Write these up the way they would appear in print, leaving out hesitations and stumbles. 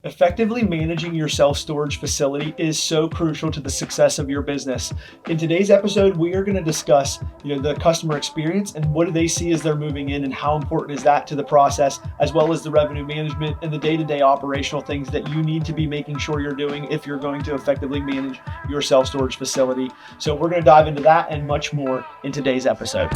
Effectively managing your self-storage facility is so crucial to the success of your business. In today's episode, we are going to discuss, the customer experience and what do they see as they're moving in and how important is that to the process, as well as the revenue management and the day-to-day operational things that you need to be making sure you're doing if you're going to effectively manage your self-storage facility. So we're going to dive into that and much more in today's episode.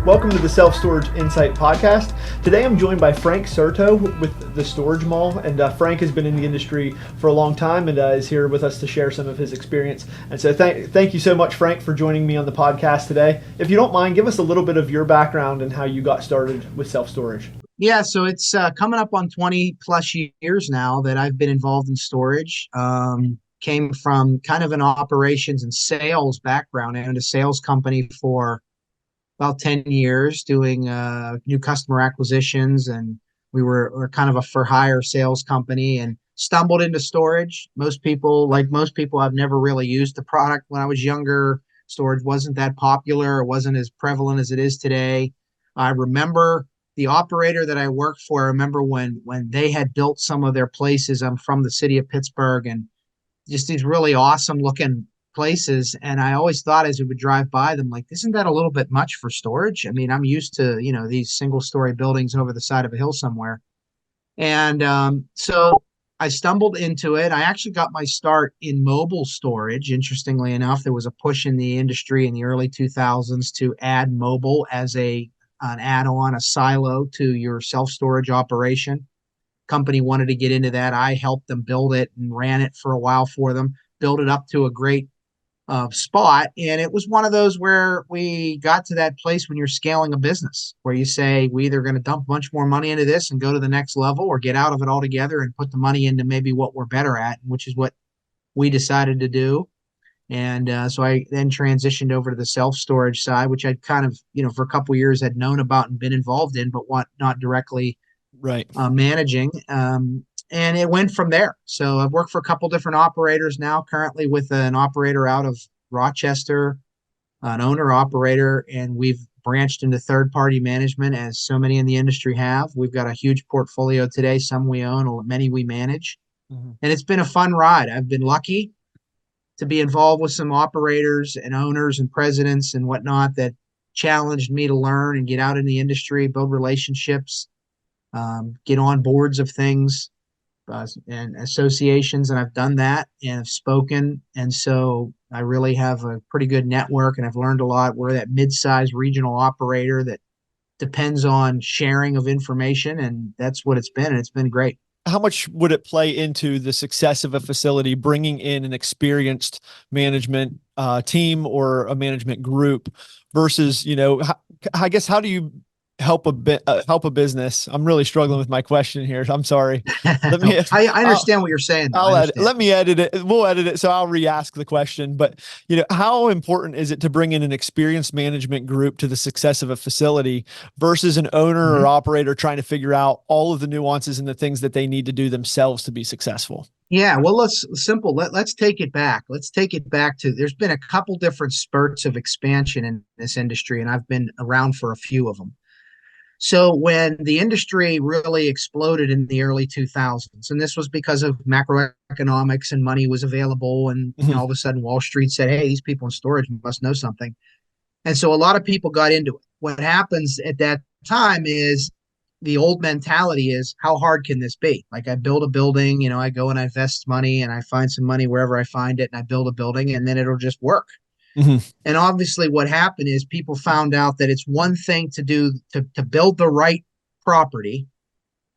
Welcome to the Self-Storage Insight Podcast. Today I'm joined by Frank Certo with the Storage Mall, and Frank has been in the industry for a long time and is here with us to share some of his experience. And so thank you so much, Frank, for joining me on the podcast today. If you don't mind, give us a little bit of your background and how you got started with self-storage. Yeah, so it's coming up on 20 plus years now that I've been involved in storage. Came from kind of an operations and sales background. I owned a sales company for about 10 years doing new customer acquisitions, and we're kind of a for hire sales company and stumbled into storage. Most people, I've never really used the product. When I was younger, storage wasn't that popular. It wasn't as prevalent as it is today. I remember the operator that I worked for. I remember when they had built some of their places. I'm from the city of Pittsburgh, and just these really awesome looking places. And I always thought as we would drive by them, like, isn't that a little bit much for storage? I mean, I'm used to, these single story buildings over the side of a hill somewhere. And so I stumbled into it. I actually got my start in mobile storage. Interestingly enough, there was a push in the industry in the early 2000s to add mobile as an add-on, a silo to your self-storage operation. Company wanted to get into that. I helped them build it and ran it for a while for them, build it up to a great spot. And it was one of those where we got to that place when you're scaling a business where you say, we either going to dump a bunch more money into this and go to the next level, or get out of it altogether and put the money into maybe what we're better at, which is what we decided to do. And so I then transitioned over to the self-storage side, which I'd kind of, for a couple of years had known about and been involved in, but not directly managing. And it went from there. So I've worked for a couple different operators now, currently with an operator out of Rochester, an owner operator, and we've branched into third-party management, as so many in the industry have. We've got a huge portfolio today, some we own, many we manage. Mm-hmm. And it's been a fun ride. I've been lucky to be involved with some operators and owners and presidents and whatnot that challenged me to learn and get out in the industry, build relationships, get on boards of things. And associations, and I've done that and have spoken. And so I really have a pretty good network, and I've learned a lot. We're that mid-sized regional operator that depends on sharing of information, and that's what it's been, and it's been great. How much would it play into the success of a facility, bringing in an experienced management team or a management group versus, I guess, how do you help a business? I'm really struggling with my question here. I'm sorry. I understand what you're saying. Let me edit it. We'll edit it. So I'll re-ask the question, but how important is it to bring in an experienced management group to the success of a facility versus an owner or operator trying to figure out all of the nuances and the things that they need to do themselves to be successful? Yeah, well, let's take it back. Let's take it back to, there's been a couple different spurts of expansion in this industry, and I've been around for a few of them. So when the industry really exploded in the early 2000s, and this was because of macroeconomics and money was available, and all of a sudden Wall Street said, hey, these people in storage must know something. And so a lot of people got into it. What happens at that time is the old mentality is, how hard can this be? Like, I build a building, I go and I invest money and I find some money wherever I find it, and I build a building, and then it'll just work. Mm-hmm. And obviously what happened is people found out that it's one thing to do to build the right property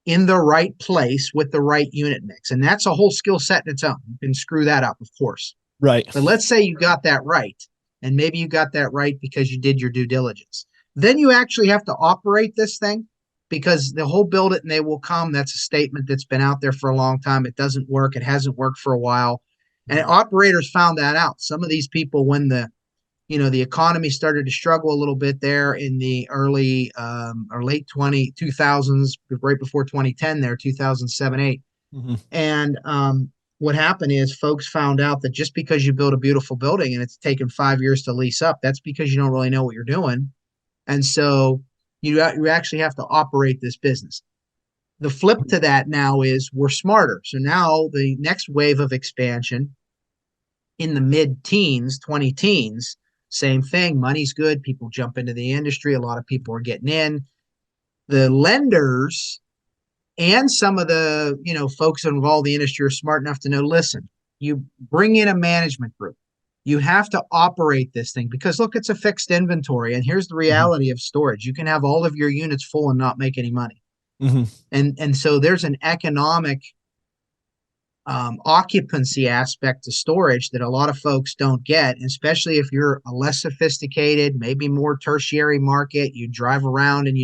in the right place with the right unit mix. And that's a whole skill set in its own. You can screw that up, of course. Right. But let's say you got that right. And maybe you got that right because you did your due diligence. Then you actually have to operate this thing, because the whole build it and they will come. That's a statement that's been out there for a long time. It doesn't work. It hasn't worked for a while. And operators found that out. Some of these people, when the economy started to struggle a little bit there in the early or late 2000s, right before 2010 there, 2007, 8. Mm-hmm. And what happened is folks found out that just because you build a beautiful building and it's taken 5 years to lease up, that's because you don't really know what you're doing. And so you actually have to operate this business. The flip to that now is we're smarter. So now the next wave of expansion in the mid teens, 20 teens, same thing. Money's good. People jump into the industry. A lot of people are getting in. The lenders and some of the folks involved in the industry are smart enough to know, listen, you bring in a management group, you have to operate this thing because look, it's a fixed inventory, and here's the Hmm. reality of storage: you can have all of your units full and not make any money. Hmm. And so there's an economic occupancy aspect to storage that a lot of folks don't get, especially if you're a less sophisticated, maybe more tertiary market. You drive around and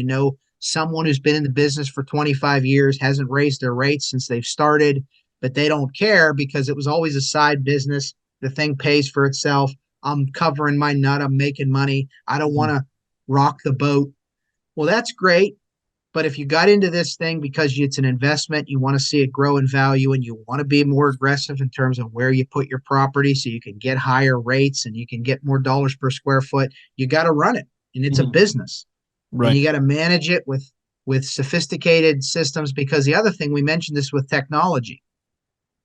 someone who's been in the business for 25 years, hasn't raised their rates since they've started, but they don't care because it was always a side business. The thing pays for itself. I'm covering my nut. I'm making money. I don't want Hmm. to rock the boat. Well, that's great. But if you got into this thing because it's an investment, you want to see it grow in value, and you want to be more aggressive in terms of where you put your property so you can get higher rates and you can get more dollars per square foot, you got to run it. And it's a Hmm. business. And Right. you got to manage it with sophisticated systems, because the other thing, we mentioned this with technology.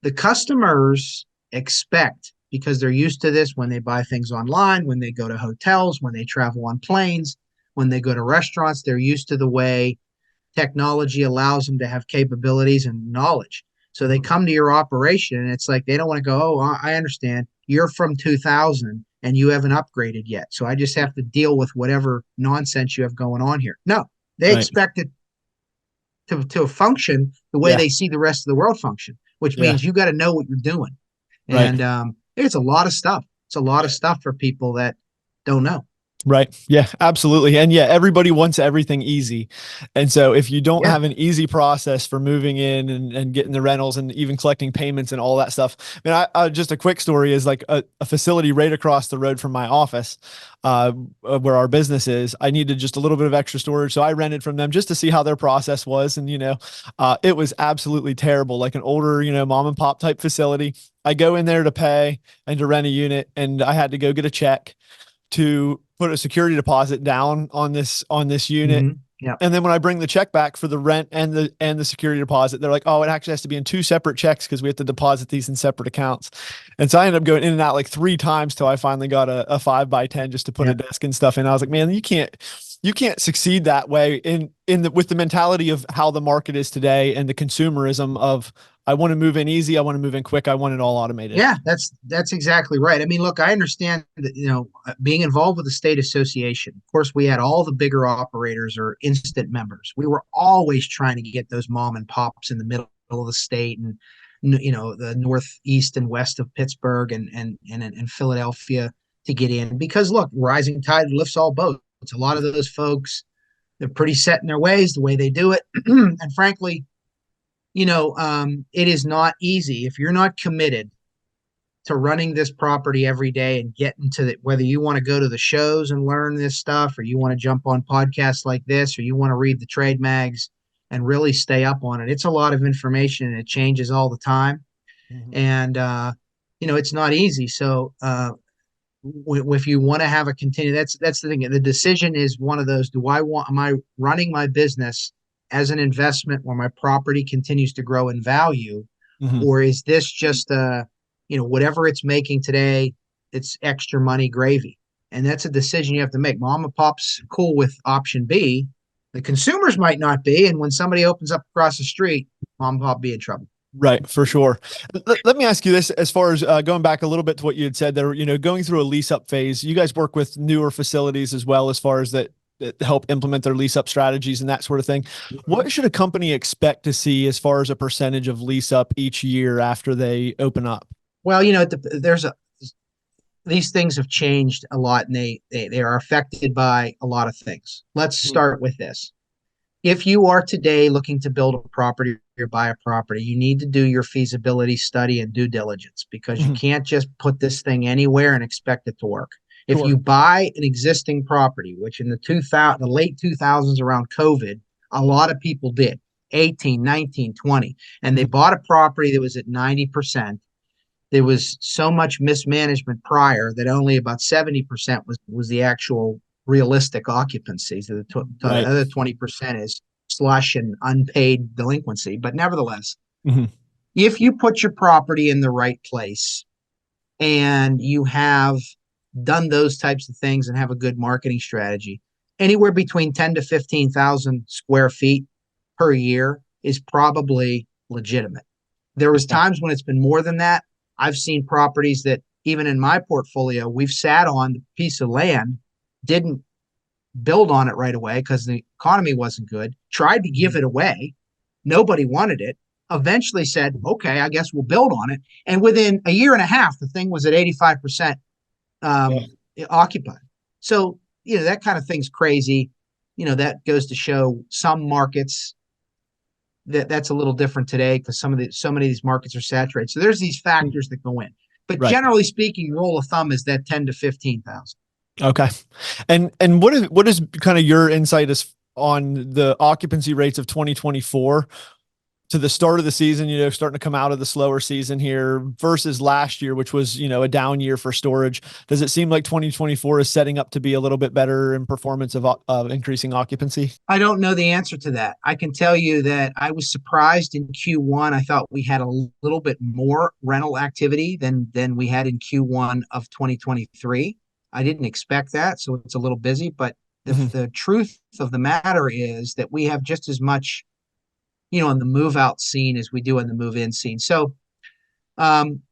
The customers expect, because they're used to this when they buy things online, when they go to hotels, when they travel on planes, when they go to restaurants, they're used to the way technology allows them to have capabilities and knowledge. So they Hmm. come to your operation and it's like they don't want to go, oh, I understand. You're from 2000 and you haven't upgraded yet. So I just have to deal with whatever nonsense you have going on here. No, they Right. expect it to function the way Yeah. they see the rest of the world function, which Yeah. means you got to know what you're doing. Right. And it's a lot of stuff. It's a lot of stuff for people that don't know. Right. Yeah, absolutely. And yeah, everybody wants everything easy. And so if you don't Yeah. have an easy process for moving in and getting the rentals and even collecting payments and all that stuff. I mean, just a quick story is like a facility right across the road from my office, where our business is. I needed just a little bit of extra storage. So I rented from them just to see how their process was. And, it was absolutely terrible, like an older, mom and pop type facility. I go in there to pay and to rent a unit, and I had to go get a check to put a security deposit down on this unit. Mm-hmm. Yeah. And then when I bring the check back for the rent and the security deposit, they're like, "Oh, it actually has to be in two separate checks because we have to deposit these in separate accounts." And so I ended up going in and out like three times till I finally got a 5x10 just to put Yeah. a desk and stuff in. I was like, "Man, you can't succeed that way with the mentality of how the market is today and the consumerism of I want to move in easy, I want to move in quick, I want it all automated." Yeah, that's exactly right. I mean, look, I understand that, being involved with the state association. Of course, we had all the bigger operators or instant members. We were always trying to get those mom and pops in the middle of the state and the northeast and west of Pittsburgh and Philadelphia to get in, because look, rising tide lifts all boats. A lot of those folks, they're pretty set in their ways, the way they do it, and frankly, it is not easy if you're not committed to running this property every day and getting to whether you want to go to the shows and learn this stuff, or you want to jump on podcasts like this, or you want to read the trade mags and really stay up on it. It's a lot of information and it changes all the time. Mhm. And, it's not easy. So, if you want to have a continue, that's the thing. The decision is one of those: am I running my business as an investment where my property continues to grow in value, Mhm. or is this just whatever it's making today, it's extra money gravy? And that's a decision you have to make. Mom and pop's cool with option B. The consumers might not be, and when somebody opens up across the street, mom and pop be in trouble. Right, for sure. Let me ask you this, as far as going back a little bit to what you had said there, going through a lease up phase, you guys work with newer facilities as well, as far as that help implement their lease up strategies and that sort of thing. What should a company expect to see as far as a percentage of lease up each year after they open up? Well, there's a these things have changed a lot, and they are affected by a lot of things. Let's start with this. If you are today looking to build a property or buy a property, you need to do your feasibility study and due diligence, because you Mhm. can't just put this thing anywhere and expect it to work. If you Sure. buy an existing property, which in the late 2000s around COVID, a lot of people did. 18, 19, 20, and they Mhm. bought a property that was at 90%. There was so much mismanagement prior that only about 70% was the actual realistic occupancy. So the Right. other 20% is slush and unpaid delinquency. But nevertheless, Mhm. if you put your property in the right place and you have done those types of things and have a good marketing strategy, anywhere between 10 to 15,000 square feet per year is probably legitimate. There was Okay. times when it's been more than that. I've seen properties that even in my portfolio, we've sat on the piece of land, didn't build on it right away because the economy wasn't good, tried to give Mhm. it away. Nobody wanted it. Eventually said, okay, I guess we'll build on it. And within a year and a half, the thing was at 85% Yeah. occupied. So, that kind of thing's crazy. That goes to show some markets that's a little different today because so many of these markets are saturated. So there's these Mhm. factors that go in. But Right. generally speaking, rule of thumb is that 10 to 15,000. Okay. And what is kind of your insight as on the occupancy rates of 2024 to the start of the season, starting to come out of the slower season here versus last year, which was, a down year for storage. Does it seem like 2024 is setting up to be a little bit better in performance of increasing occupancy? I don't know the answer to that. I can tell you that I was surprised in Q1. I thought we had a little bit more rental activity than we had in Q1 of 2023. I didn't expect that, so it's a little busy. But Mhm. the truth of the matter is that we have just as much, on the move out scene as we do on the move in scene. So um,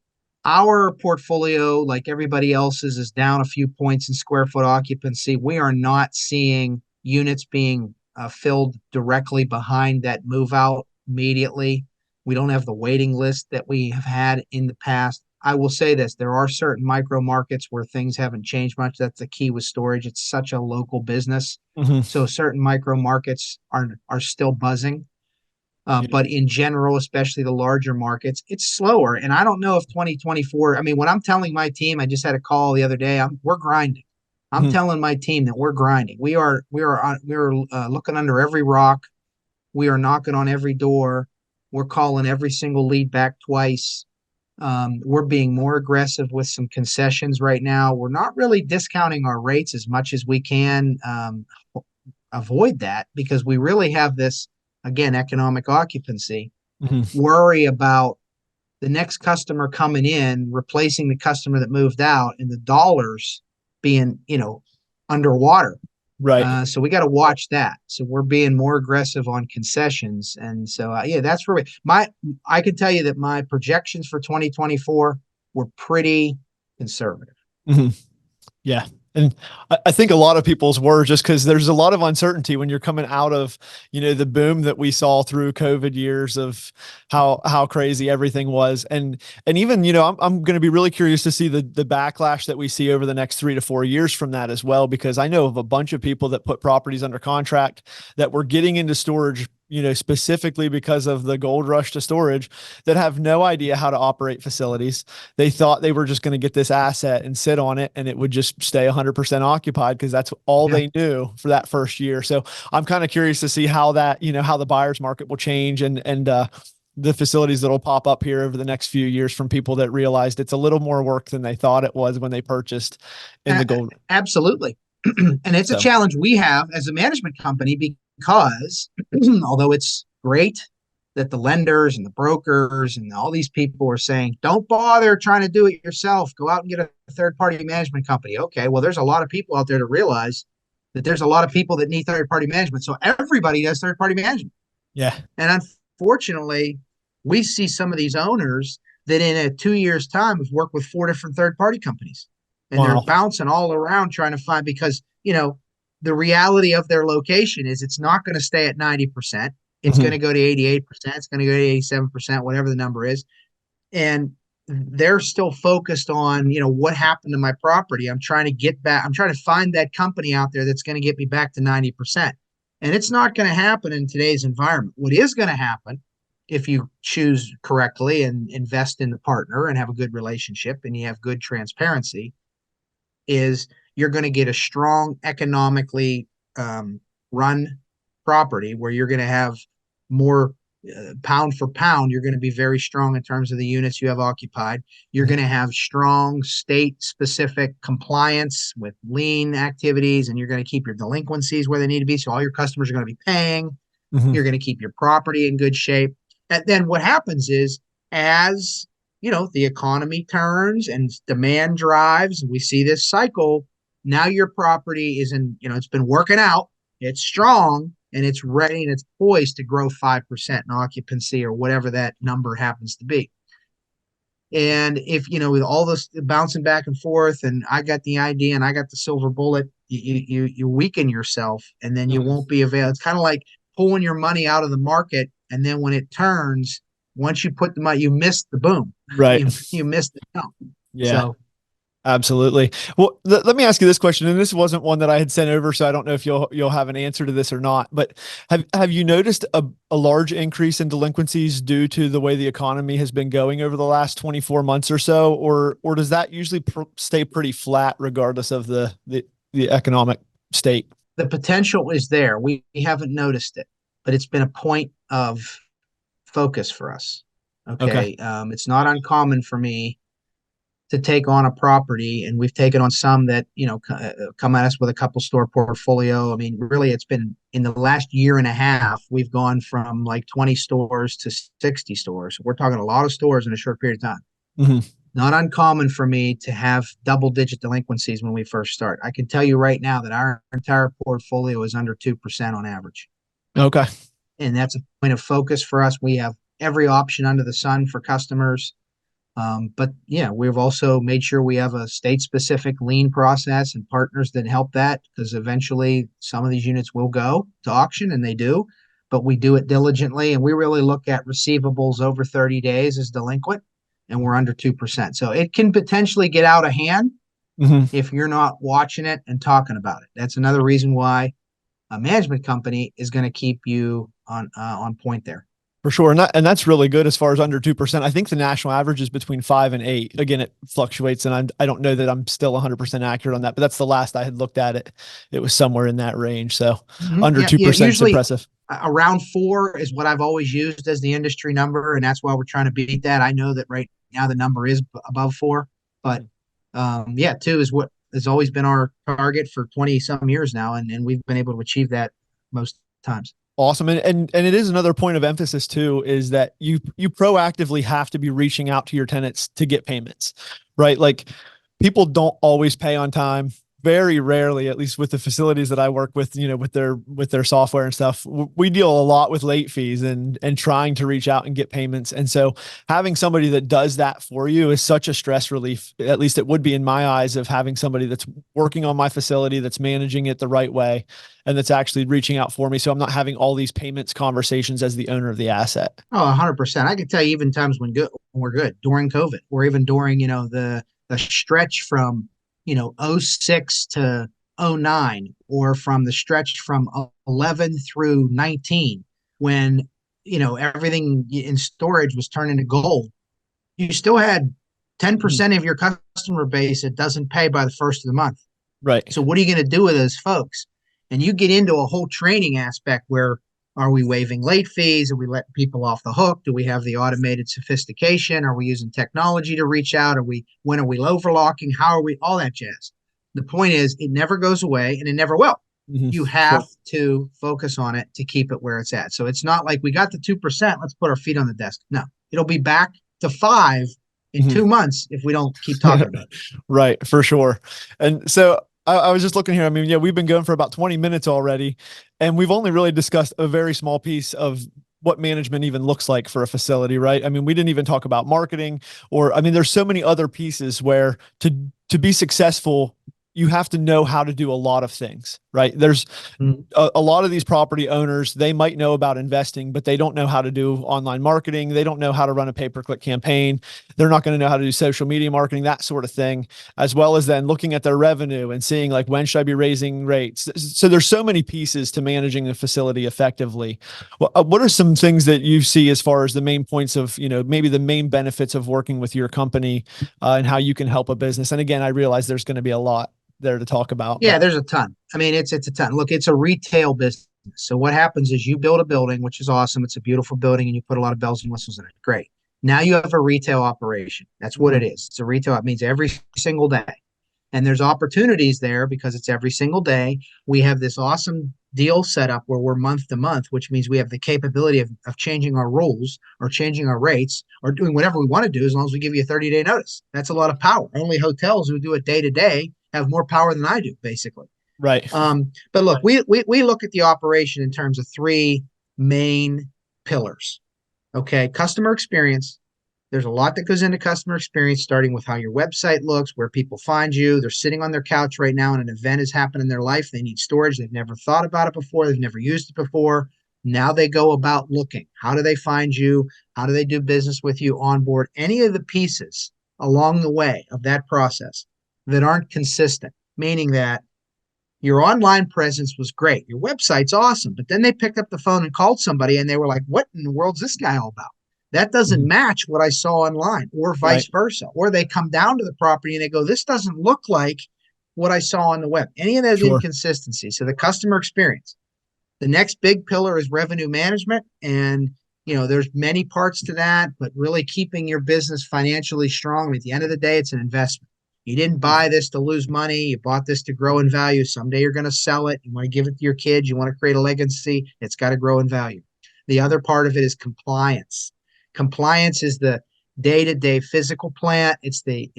our portfolio, like everybody else's, is down a few points in square foot occupancy. We are not seeing units being filled directly behind that move out immediately. We don't have the waiting list that we have had in the past. I will say this, there are certain micro markets where things haven't changed much. That's the key with storage. It's such a local business. Mhm. So certain micro markets are still buzzing. Yeah. But in general, especially the larger markets, it's slower. And I don't know if 2024, I mean, when I'm telling my team, I just had a call the other day, we're grinding. I'm Mhm. telling my team that we're grinding. We are looking under every rock. We are knocking on every door. We're calling every single lead back twice. We're being more aggressive with some concessions right now. We're not really discounting our rates as much as we can avoid that because we really have this, again, economic occupancy Mhm. worry about the next customer coming in, replacing the customer that moved out, and the dollars being, underwater. Right. So we got to watch that. So we're being more aggressive on concessions, and so yeah, that's where I can tell you that my projections for 2024 were pretty conservative. Mhm. Yeah. And I think a lot of people's were just because there's a lot of uncertainty when you're coming out of, the boom that we saw through COVID years of how crazy everything was. And even, I'm going to be really curious to see the backlash that we see over the next 3 to 4 years from that as well, because I know of a bunch of people that put properties under contract that were getting into storage, specifically because of the gold rush to storage, that have no idea how to operate facilities. They thought they were just going to get this asset and sit on it and it would just stay 100% occupied because that's all Yeah. they knew for that first year. So I'm kind of curious to see how that, how the buyer's market will change and the facilities that'll pop up here over the next few years from people that realized it's a little more work than they thought it was when they purchased in the gold. Absolutely. And it's a So, challenge we have as a management company because although it's great that the lenders and the brokers and all these people are saying, don't bother trying to do it yourself, go out and get a third party management company. Okay, well, there's a lot of people out there to realize that there's a lot of people that need third party management. So everybody does third party management. yeah. And unfortunately, we see some of these owners that in a 2 years' time have worked with four different third party companies. And they're Wow. bouncing all around trying to find because, the reality of their location is it's not going to stay at 90%. It's going Mhm. to go to 88%. It's going to go to 87%, whatever the number is. And they're still focused on, what happened to my property. I'm trying to get back. I'm trying to find that company out there that's going to get me back to 90%. And it's not going to happen in today's environment. What is going to happen if you choose correctly and invest in the partner and have a good relationship and you have good transparency is you're going to get a strong economically run property where you're going to have more pound for pound, you're going to be very strong in terms of the units you have occupied. You're going to have strong state specific compliance with lien activities, and you're going to keep your delinquencies where they need to be. So all your customers are going to be paying. Mhm. You're going to keep your property in good shape. And then what happens is, as the economy turns and demand drives, and we see this cycle, now your property is it's been working out, it's strong, and it's ready and it's poised to grow 5% in occupancy or whatever that number happens to be. And if, with all this bouncing back and forth, and I got the idea and I got the silver bullet, you weaken yourself, and then you Mhm. won't be available. It's kind of like pulling your money out of the market. And then when it turns, once you put the money, you missed the boom. Right. You missed the jump. Yeah. So Absolutely. Well, let me ask you this question, and this wasn't one that I had sent over, so I don't know if you'll have an answer to this or not. But have you noticed a large increase in delinquencies due to the way the economy has been going over the last 24 months or so, or does that usually stay pretty flat regardless of the economic state? the potential is there. We haven't noticed it, but it's been a point of focus for us. Okay. Okay. It's not uncommon for me to take on a property, and we've taken on some that come at us with a couple store portfolio. I mean, really, it's been in the last year and a half, we've gone from like 20 stores to 60 stores. We're talking a lot of stores in a short period of time. Hmm. Not uncommon for me to have double digit delinquencies when we first start. I can tell you right now that our entire portfolio is under 2% on average, Okay. and that's a point of focus for us. We have every option under the sun for customers. But yeah, we've also made sure we have a state specific lien process and partners that help that, because eventually some of these units will go to auction, and they do, but we do it diligently. And we really look at receivables over 30 days as delinquent, and we're under 2%. So it can potentially get out of hand Hmm. if you're not watching it and talking about it. That's another reason why a management company is going to keep you on point there. For sure. And that's really good as far as under 2%. I think the national average is between 5 and 8. Again, it fluctuates, and I don't know that I'm still 100% accurate on that, but that's the last I had looked at it. It was somewhere in that range. So under Yeah, yeah. 2% is Usually impressive. around 4 is what I've always used as the industry number, and that's why we're trying to beat that. I know that right now the number is above 4, but yeah, 2 is what has always been our target for 20 some years now, and we've been able to achieve that most times. Awesome. And it is another point of emphasis too, is that you proactively have to be reaching out to your tenants to get payments, right? Like people don't always pay on time. Very rarely, at least with the facilities that I work with, with their software and stuff, we deal a lot with late fees and trying to reach out and get payments. And so having somebody that does that for you is such a stress relief. At least it would be in my eyes, of having somebody that's working on my facility, that's managing it the right way, and that's actually reaching out for me. So I'm not having all these payments conversations as the owner of the asset. Oh, 100%. I can tell you even times when we're good during COVID, or even during, the stretch from, '06 to '09, or from the stretch from 11 through 19, when, everything in storage was turned into gold. You still had Mhm. 10% of your customer base that doesn't pay by the first of the month. Right. So what are you going to do with those folks? And you get into a whole training aspect where, are we waiving late fees? Are we letting people off the hook? Do we have the automated sophistication? Are we using technology to reach out? When are we overlocking? How are we, all that jazz? The point is, it never goes away, and it never will. Mhm. You Sure. have to focus on it to keep it where it's at. So it's not like we got the 2%, let's put our feet on the desk. No, it'll be back to 5 in Mhm. 2 months if we don't keep talking about it. Right, for sure. And so I was just looking here. I mean, yeah, we've been going for about 20 minutes already, and we've only really discussed a very small piece of what management even looks like for a facility, right? I mean, we didn't even talk about marketing, or I mean, there's so many other pieces where to be successful, you have to know how to do a lot of things, right? There's Mm. a lot of these property owners, they might know about investing, but they don't know how to do online marketing. They don't know how to run a pay-per-click campaign. They're not going to know how to do social media marketing, that sort of thing, as well as then looking at their revenue and seeing like, when should I be raising rates? So there's so many pieces to managing a facility effectively. What are some things that you see as far as the main points of, maybe the main benefits of working with your company, and how you can help a business? And again, I realize there's going to be a lot there to talk about, Yeah, but there's a ton. I mean, it's a ton. Look, it's a retail business. So what happens is you build a building, which is awesome. It's a beautiful building, and you put a lot of bells and whistles in it. Great. Now you have a retail operation. That's what it Mhm. is. It's a retail. It means every single day. And there's opportunities there because it's every single day. We have this awesome deal set up where we're month to month, which means we have the capability of changing our rules or changing our rates or doing whatever we want to do as long as we give you a 30-day notice. That's a lot of power. Only hotels who do it day to day have more power than I do, basically. Right. But look, we look at the operation in terms of three main pillars. Okay, customer experience. There's a lot that goes into customer experience, starting with how your website looks, where people find you. They're sitting on their couch right now, and an event has happened in their life. They need storage. They've never thought about it before. They've never used it before. Now they go about looking. How do they find you? How do they do business with you, onboard? Any of the pieces along the way of that process that aren't consistent, meaning that your online presence was great. Your website's awesome. But then they picked up the phone and called somebody and they were like, what in the world's this guy all about? That doesn't Mhm. match what I saw online, or Right. vice versa. Or they come down to the property and they go, this doesn't look like what I saw on the web. Any of those Sure. inconsistencies. So the customer experience. The next big pillar is revenue management. And there's many parts to that, but really keeping your business financially strong. At the end of the day, it's an investment. You didn't buy this to lose money. You bought this to grow in value. Someday you're going to sell it. You want to give it to your kids. You want to create a legacy. It's got to grow in value. The other part of it is compliance. Compliance is the day-to-day physical plant. It's the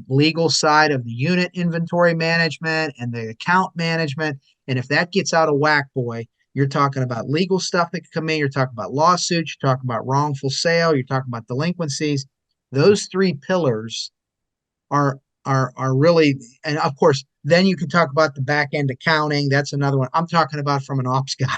legal side of the unit inventory management and the account management. And if that gets out of whack, boy, you're talking about legal stuff that can come in. You're talking about lawsuits. You're talking about wrongful sale. You're talking about delinquencies. Those three pillars are really, and of course, then you can talk about the back end accounting. That's another one. I'm talking about from an ops guy,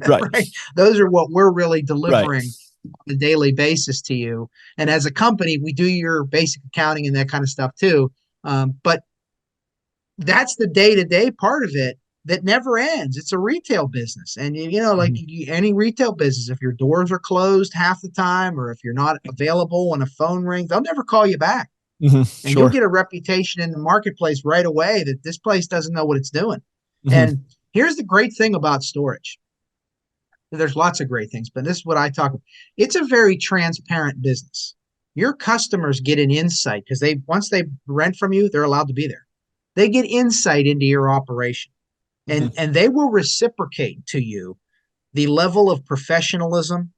Right. right? Those are what we're really Right. delivering on a daily basis to you. And as a company, we do your basic accounting and that kind of stuff too. But that's the day-to-day part of it that never ends. It's a retail business. And like Mhm. any retail business, if your doors are closed half the time or if you're not available when a phone rings, they'll never call you back. Mhm. And you'll Sure. get a reputation in the marketplace right away that this place doesn't know what it's doing. Mhm. And here's the great thing about storage. There's lots of great things, but this is what I talk about. It's a very transparent business. Your customers get an insight because once they rent from you, they're allowed to be there. They get insight into your operation, and Mhm. and they will reciprocate to you the level of professionalism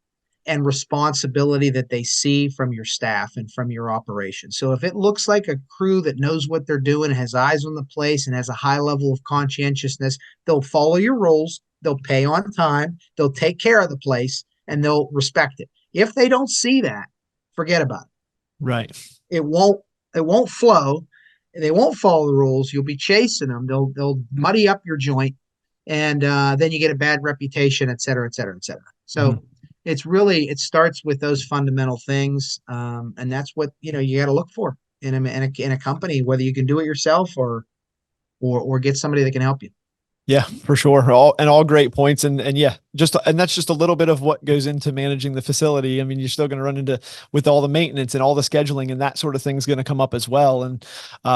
and responsibility that they see from your staff and from your operation. So if it looks like a crew that knows what they're doing, has eyes on the place, and has a high level of conscientiousness, they'll follow your rules, they'll pay on time, they'll take care of the place, and they'll respect it. If they don't see that, forget about Right. it. It won't flow. They won't follow the rules. You'll be chasing them. They'll muddy up your joint, and then you get a bad reputation, et cetera, et cetera, et cetera. So Mhm. it starts with those fundamental things, and that's what you got to look for in a company, whether you can do it yourself or get somebody that can help you. Yeah, for sure. All great points. And yeah, and that's just a little bit of what goes into managing the facility. I mean, you're still going to run into with all the maintenance and all the scheduling and that sort of thing is going to come up as well. And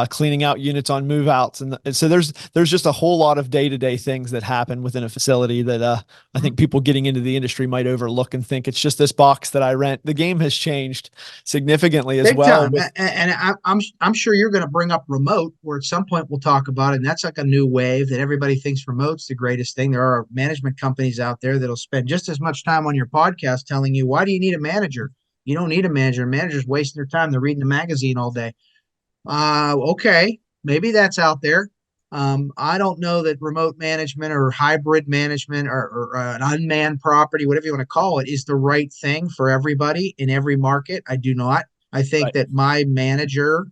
cleaning out units on move outs. And so there's just a whole lot of day-to-day things that happen within a facility that I think people getting into the industry might overlook and think it's just this box that I rent. The game has changed significantly as Big well time. with And I'm sure you're going to bring up remote, where at some point we'll talk about it. And that's like a new wave that everybody thinks remote's the greatest thing. There are management companies out there that'll spend just as much time on your podcast telling you, why do you need a manager? You don't need a manager. A manager's wasting their time. They're reading the magazine all day. Okay, maybe that's out there. I don't know that remote management or hybrid management or an unmanned property, whatever you want to call it, is the right thing for everybody in every market. I do not. I think right. that my manager,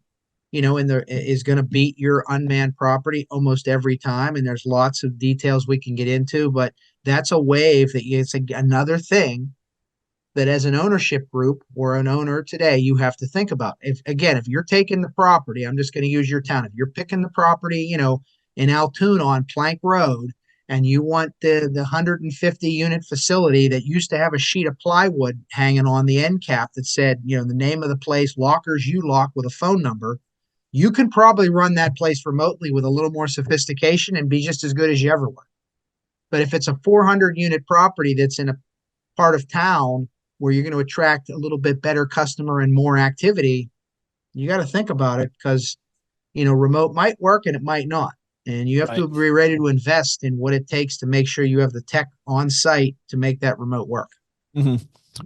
is going to beat your unmanned property almost every time, and there's lots of details we can get into, but that's a wave that it's another thing that as an ownership group or an owner today, you have to think about. If you're taking the property, I'm just going to use your town. If you're picking the property, in Altoona on Plank Road, and you want the 150 unit facility that used to have a sheet of plywood hanging on the end cap that said, the name of the place, Lockers U Lock with a phone number, you can probably run that place remotely with a little more sophistication and be just as good as you ever were. But if it's a 400 unit property that's in a part of town where you're going to attract a little bit better customer and more activity, you got to think about it, because remote might work and it might not. And you have Right. to be ready to invest in what it takes to make sure you have the tech on site to make that remote work. hmm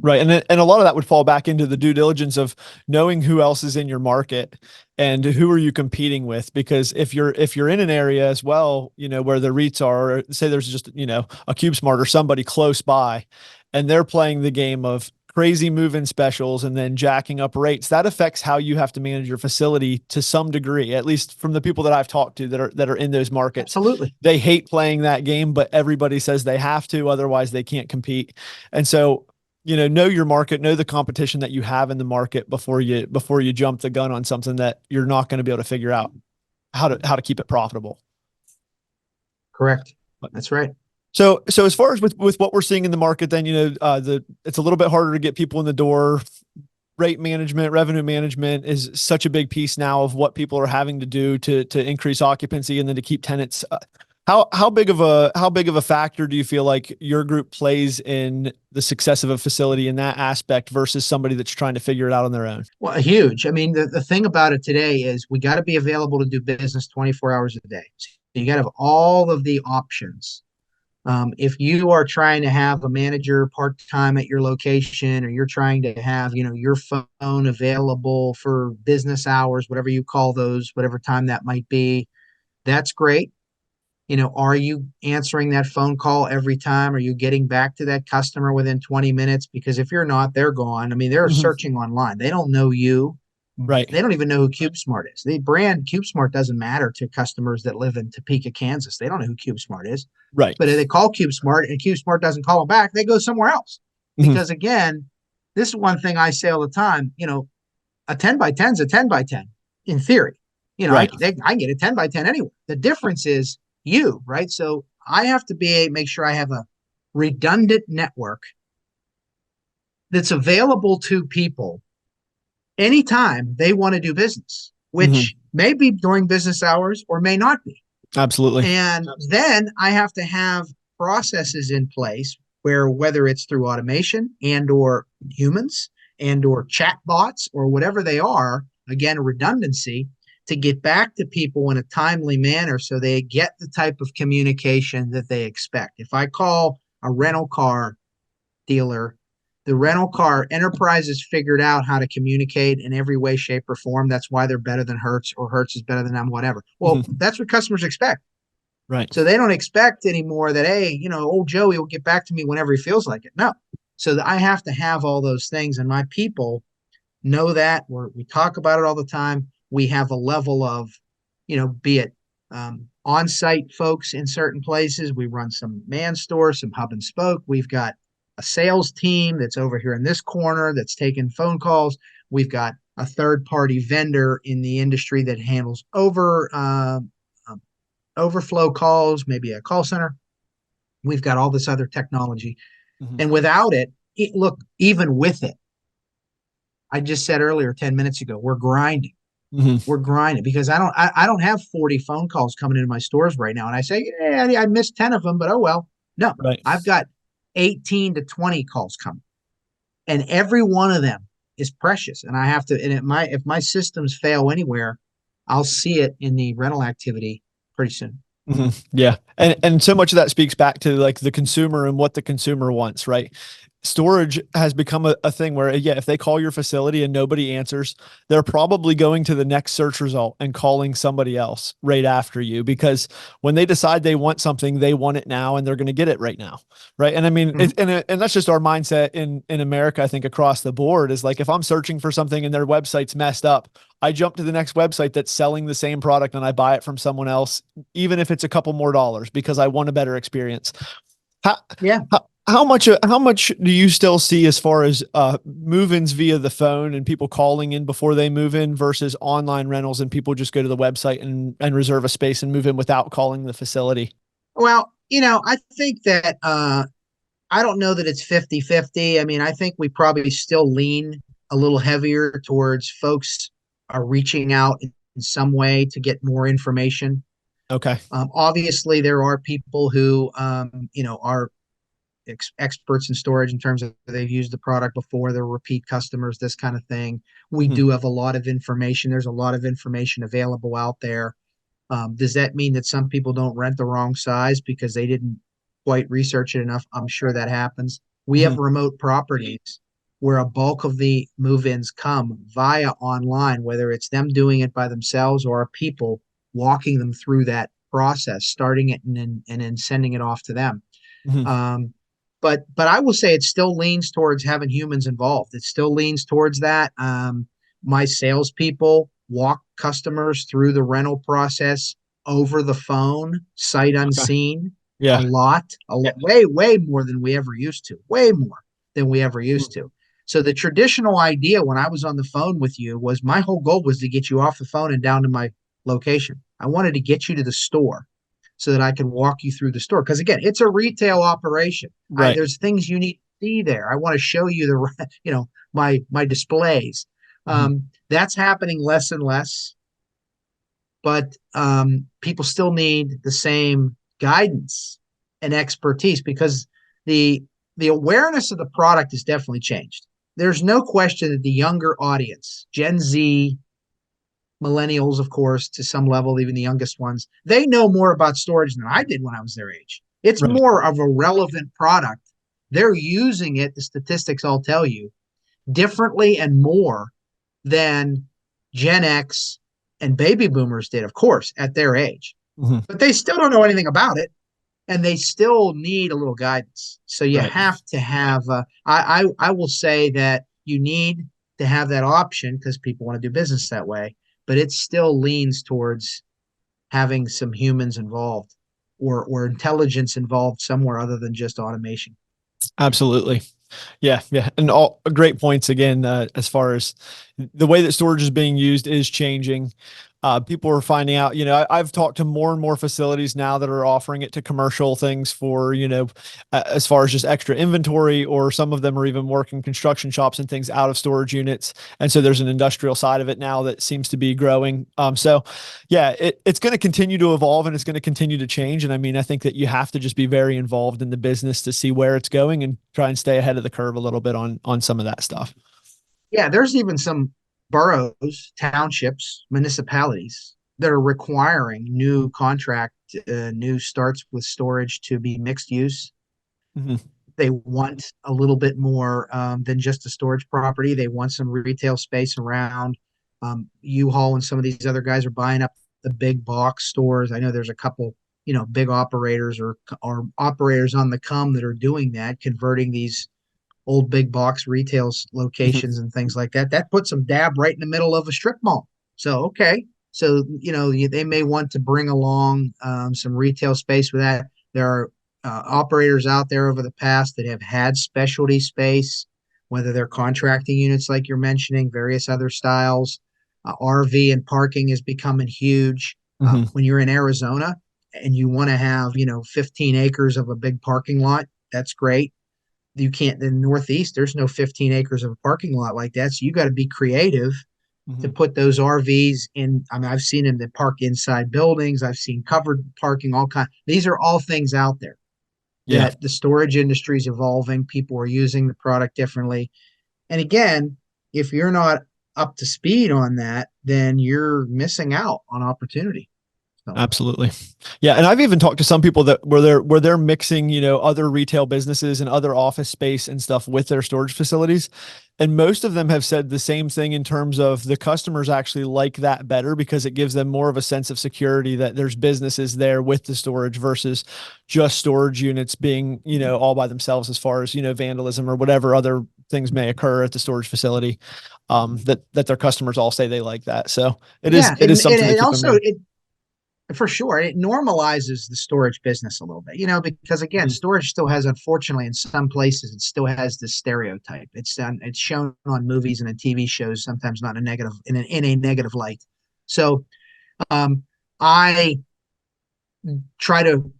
Right. And a lot of that would fall back into the due diligence of knowing who else is in your market and who are you competing with. Because if you're in an area as well, where the REITs are, or say there's just, a CubeSmart or somebody close by, and they're playing the game of crazy move-in specials and then jacking up rates, that affects how you have to manage your facility to some degree, at least from the people that I've talked to that are in those markets. Absolutely. They hate playing that game, but everybody says they have to, otherwise they can't compete. And so, know your market, know the competition that you have in the market before you jump the gun on something that you're not going to be able to figure out how to keep it profitable. Correct. That's right. So as far as with what we're seeing in the market, then, it's a little bit harder to get people in the door. Rate management, revenue management is such a big piece now of what people are having to do to increase occupancy and then to keep tenants. How big of a factor do you feel like your group plays in the success of a facility in that aspect versus somebody that's trying to figure it out on their own? Well, huge. I mean, the thing about it today is we got to be available to do business 24 hours a day. So you got to have all of the options. If you are trying to have a manager part-time at your location, or you're trying to have, your phone available for business hours, whatever you call those, whatever time that might be, that's great. Are you answering that phone call every time? Are you getting back to that customer within 20 minutes? Because if you're not, they're gone. I mean, they're Mhm. searching online. They don't know you. Right. They don't even know who CubeSmart is. The brand CubeSmart doesn't matter to customers that live in Topeka, Kansas. They don't know who CubeSmart is. Right. But if they call CubeSmart and CubeSmart doesn't call them back, they go somewhere else. Mhm. Because again, this is one thing I say all the time, a 10 by 10 is a 10 by 10 in theory. Right. I can get a 10 by 10 anywhere. The difference is you, right? So I have to make sure I have a redundant network that's available to people anytime they want to do business, which may be during business hours or may not be. Absolutely. And then I have to have processes in place where, whether it's through automation and or humans and or chat bots or whatever they are, again, redundancy, to get back to people in a timely manner so they get the type of communication that they expect. If I call a rental car dealer, the rental car enterprise has figured out how to communicate in every way, shape, or form. That's why they're better than Hertz, or Hertz is better than them, whatever. Well, that's what customers expect. Right. So they don't expect anymore that, hey, old Joey will get back to me whenever he feels like it. No. So I have to have all those things, and my people know that. We talk about it all the time. We have a level of, be it on-site folks in certain places. We run some man stores, some hub and spoke. We've got a sales team that's over here in this corner that's taking phone calls. We've got a third-party vendor in the industry that handles overflow calls, maybe a call center. We've got all this other technology. And without look, even with it, I just said earlier, 10 minutes ago, we're grinding. We're grinding because I don't have 40 phone calls coming into my stores right now. And I say, yeah, I missed 10 of them, but oh well. No, Right. I've got 18 to 20 calls coming. And every one of them is precious. And I have to, and if my systems fail anywhere, I'll see it in the rental activity pretty soon. Yeah. And so much of that speaks back to like the consumer and what the consumer wants, right? Storage has become a thing where, yeah, if they call your facility and nobody answers, they're probably going to the next search result and calling somebody else right after you, because when they decide they want something, they want it now and they're going to get it right now. Right. And I mean, and that's just our mindset in America. I think across the board is like, if I'm searching for something and their website's messed up, I jump to the next website that's selling the same product and I buy it from someone else, even if it's a couple more dollars, because I want a better experience. Yeah. How much do you still see as far as move-ins via the phone and people calling in before they move in versus online rentals and people just go to the website and reserve a space and move in without calling the facility? Well, I think that I don't know that it's 50-50. I mean, I think we probably still lean a little heavier towards folks are reaching out in some way to get more information. Okay. Obviously, there are people who, are experts in storage in terms of they've used the product before, they're repeat customers, this kind of thing. We Hmm. do have a lot of information. There's a lot of information available out there. Does that mean that some people don't rent the wrong size because they didn't quite research it enough? I'm sure that happens. We Hmm. have remote properties where a bulk of the move-ins come via online, whether it's them doing it by themselves or people walking them through that process, starting it and then sending it off to them. Hmm. Um, but I will say it still leans towards having humans involved. It still leans towards that. My salespeople walk customers through the rental process over the phone, sight Okay. unseen, Yeah. way more than we ever used to, way more than we ever used to. So the traditional idea when I was on the phone with you was my whole goal was to get you off the phone and down to my location. I wanted to get you to the store so that I can walk you through the store. Because again, it's a retail operation. Right. There's things you need to see there. I want to show you the, my displays. Hmm. That's happening less and less, but people still need the same guidance and expertise because the the awareness of the product has definitely changed. There's no question that the younger audience, Gen Z, millennials, of course, to some level, even the youngest ones, they know more about storage than I did when I was their age. It's Right. more of a relevant product. They're using it, the statistics I'll tell you, differently and more than Gen X and baby boomers did, of course, at their age. Hmm. But they still don't know anything about it and they still need a little guidance. So you Right. have to have, I will say that you need to have that option because people want to do business that way, but it still leans towards having some humans involved or intelligence involved somewhere other than just automation. Absolutely. Yeah, yeah, and all great points again. As far as the way that storage is being used is changing. People are finding out. I've talked to more and more facilities now that are offering it to commercial things for as far as just extra inventory, or some of them are even working construction shops and things out of storage units. And so there's an industrial side of it now that seems to be growing. So yeah, it's going to continue to evolve and it's going to continue to change. And I mean, I think that you have to just be very involved in the business to see where it's going and try and stay ahead of the curve a little bit on some of that stuff. Yeah, there's even some boroughs, townships, municipalities that are requiring new starts with storage to be mixed use. Hmm. They want a little bit more than just a storage property. They want some retail space around. U-Haul and some of these other guys are buying up the big box stores. I know there's a couple, big operators or operators on the come that are doing that, converting these old big box retail Hmm. locations and things like that. That puts them dab right in the middle of a strip mall. So, okay. So, they may want to bring along some retail space with that. There are operators out there over the past that have had specialty space, whether they're contracting units like you're mentioning, various other styles. RV and parking is becoming huge. Hmm. When you're in Arizona and you want to have, 15 acres of a big parking lot, that's great. You can't in the Northeast, there's no 15 acres of a parking lot like that. So you got to be creative to Hmm. put those RVs in. I mean, I've seen them that park inside buildings. I've seen covered parking, all kind. These are all things out there Yeah. that the storage industry is evolving. People are using the product differently. And again, if you're not up to speed on that, then you're missing out on opportunity. So Absolutely. Yeah, and I've even talked to some people that where they're mixing, other retail businesses and other office space and stuff with their storage facilities. And most of them have said the same thing in terms of the customers actually like that better because it gives them more of a sense of security that there's businesses there with the storage versus just storage units being, all by themselves as far as, vandalism or whatever other things may occur at the storage facility. That their customers all say they like that. So it is yeah, it is something to it keep in also mind. it for sure. It normalizes the storage business a little bit, because again, Mhm. storage still has, unfortunately, in some places, it still has this stereotype. It's shown on movies and in TV shows, sometimes not in a negative, in a negative light. So, um, I try to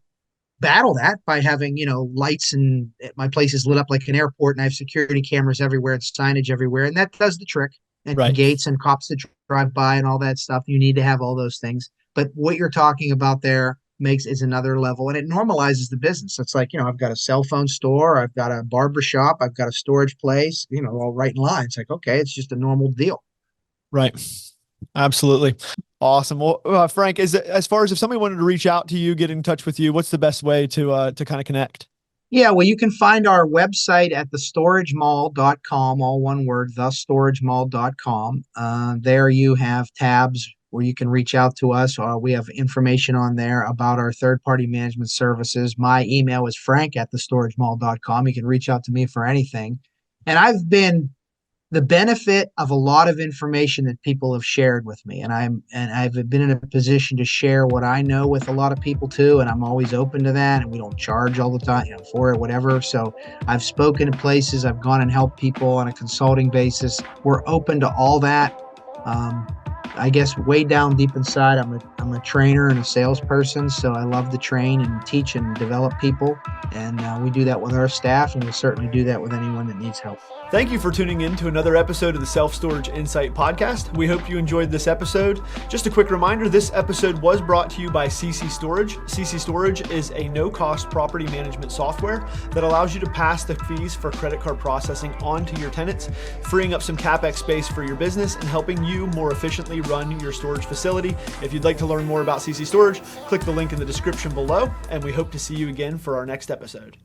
battle that by having, lights and my place is lit up like an airport and I have security cameras everywhere and signage everywhere. And that does the trick and Right. gates and cops that drive by and all that stuff. You need to have all those things. But what you're talking about there is another level, and it normalizes the business. It's like, I've got a cell phone store, I've got a barber shop, I've got a storage place, all right in line. It's like, okay, it's just a normal deal. Right. Absolutely. Awesome. Well, Frank, as far as if somebody wanted to reach out to you, get in touch with you, what's the best way to kind of connect? Yeah, well, you can find our website at thestoragemall.com, all one word, thestoragemall.com. There you have tabs where you can reach out to us. We have information on there about our third-party management services. My email is frank@thestoragemall.com. You can reach out to me for anything. And I've been the benefit of a lot of information that people have shared with me, and I've been in a position to share what I know with a lot of people too, and I'm always open to that, and we don't charge all the time, for it, whatever. So I've spoken to places, I've gone and helped people on a consulting basis. We're open to all that. I guess way down deep inside, I'm a trainer and a salesperson, so I love to train and teach and develop people, and we do that with our staff, and we'll certainly do that with anyone that needs help. Thank you for tuning in to another episode of the Self Storage Insight Podcast. We hope you enjoyed this episode. Just a quick reminder, this episode was brought to you by CC Storage. CC Storage is a no-cost property management software that allows you to pass the fees for credit card processing on to your tenants, freeing up some CapEx space for your business and helping you more efficiently run your storage facility. If you'd like to learn more about CC Storage, click the link in the description below, and we hope to see you again for our next episode.